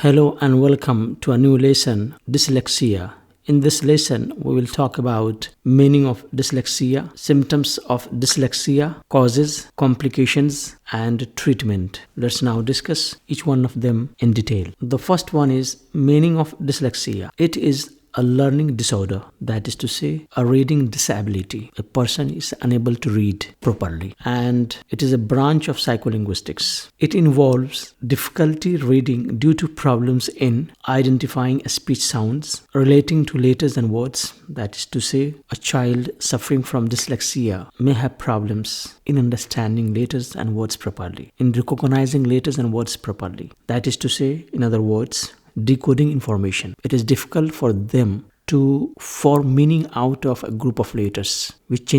Hello and welcome to a new lesson, Dyslexia. In this lesson, we will talk about meaning of dyslexia, symptoms of dyslexia, causes, complications, and treatment. Let's now discuss each one of them in detail. The first one is meaning of dyslexia. It is a learning disorder, that is to say, a reading disability. A person is unable to read properly, and it is a branch of psycholinguistics. It involves difficulty reading due to problems in identifying speech sounds, relating to letters and words. That is to say, a child suffering from dyslexia may have problems in understanding letters and words properly, in recognizing letters and words properly. That is to say, in other words, decoding information. It is difficult for them to form meaning out of a group of letters, which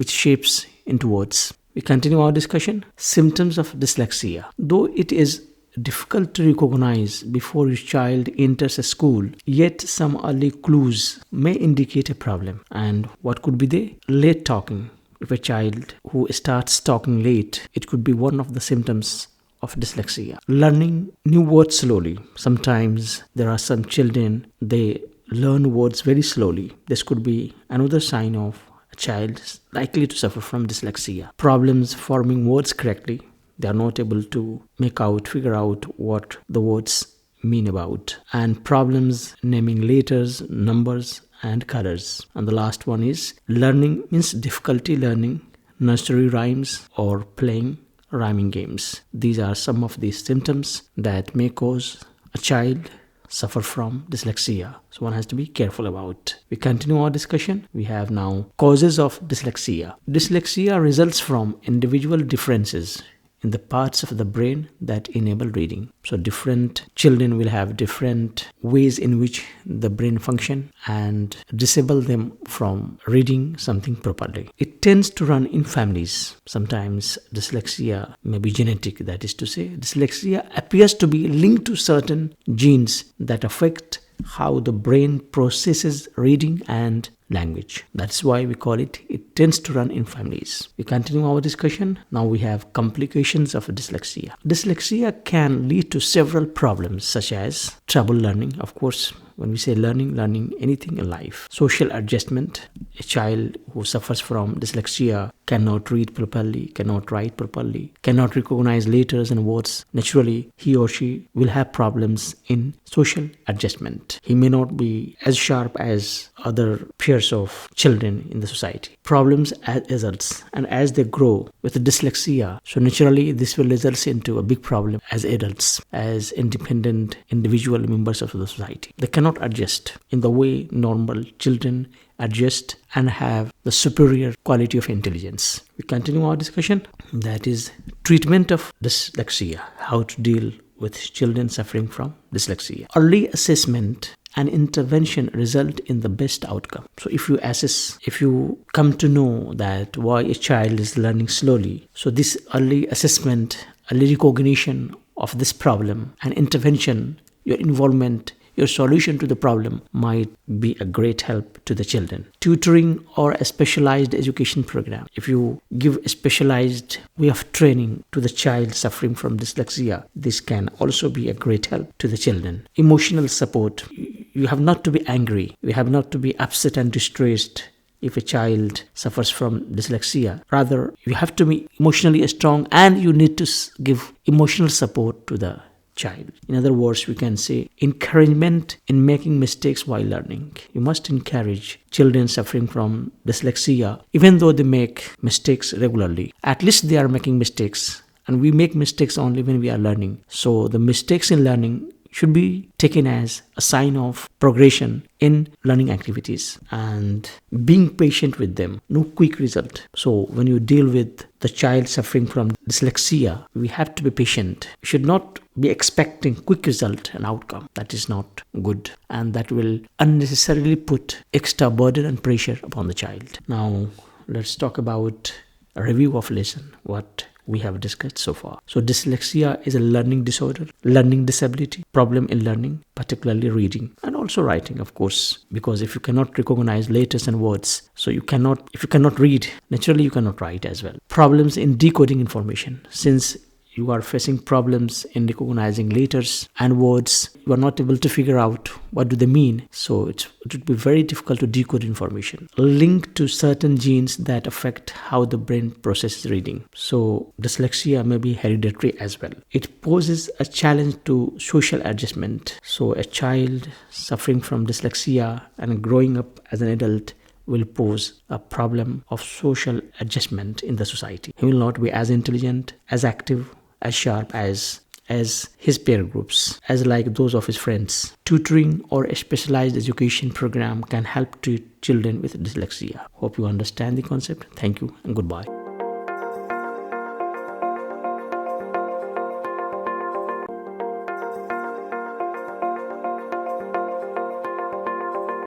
shapes into words. We continue our discussion. Symptoms of dyslexia. Though it is difficult to recognize before your child enters a school, yet some early clues may indicate a problem. And what could be they? Late talking. If a child who starts talking late, it could be one of the symptoms of dyslexia. Learning new words slowly. Sometimes there are some children, they learn words very slowly. This could be another sign of a child likely to suffer from dyslexia. Problems forming words correctly. They are not able to figure out what the words mean about. And problems naming letters, numbers, and colors. And the last one is learning means difficulty learning nursery rhymes or playing rhyming games. These are some of the symptoms that may cause a child suffer from dyslexia. So one has to be careful about. We continue our discussion. We have now causes of dyslexia. Dyslexia results from individual differences in the parts of the brain that enable reading. So different children will have different ways in which the brain function and disable them from reading something properly. It tends to run in families. Sometimes dyslexia may be genetic, that is to say, dyslexia appears to be linked to certain genes that affect how the brain processes reading and language. That's why we call it tends to run in families. We continue our discussion. Now we have complications of dyslexia. Dyslexia can lead to several problems such as trouble learning. Of course, when we say learning anything in life. Social adjustment. A child who suffers from dyslexia cannot read properly, cannot write properly, cannot recognize letters and words. Naturally, he or she will have problems in social adjustment. He may not be as sharp as other peers of children in the society. Problems as adults, and as they grow with dyslexia, so naturally this will result into a big problem as adults, as independent individual members of the society. They cannot adjust in the way normal children adjust and have the superior quality of intelligence. We continue our discussion. That is treatment of dyslexia. How to deal with children suffering from dyslexia. Early assessment and intervention result in the best outcome. So if you come to know that why a child is learning slowly, so this early assessment, early recognition of this problem and intervention, your involvement, your solution to the problem might be a great help to the children. Tutoring or a specialized education program. If you give a specialized way of training to the child suffering from dyslexia, this can also be a great help to the children. Emotional support. You have not to be angry. You have not to be upset and distressed if a child suffers from dyslexia. Rather, you have to be emotionally strong and you need to give emotional support to the child. In other words, we can say encouragement in making mistakes while learning. You must encourage children suffering from dyslexia, even though they make mistakes regularly. At least they are making mistakes, and we make mistakes only when we are learning. So the mistakes in learning should be taken as a sign of progression in learning activities and being patient with them. No quick result. So when you deal with the child suffering from dyslexia, we have to be patient. We should not be expecting quick result and outcome. That is not good, and that will unnecessarily put extra burden and pressure upon the child. Now let's talk about a review of lesson, what we have discussed so far. So dyslexia is a learning disorder, learning disability, problem in learning, particularly reading and also writing, of course, because if you cannot recognize letters and words, so if you cannot read, naturally you cannot write as well. Problems in decoding information. Since you are facing problems in recognizing letters and words. You are not able to figure out what do they mean. So it would be very difficult to decode information. Linked to certain genes that affect how the brain processes reading. So dyslexia may be hereditary as well. It poses a challenge to social adjustment. So a child suffering from dyslexia and growing up as an adult will pose a problem of social adjustment in the society. He will not be as intelligent, as active, as sharp as his peer groups, as like those of his friends. Tutoring or a specialized education program can help to children with dyslexia. Hope you understand the concept. Thank you and goodbye.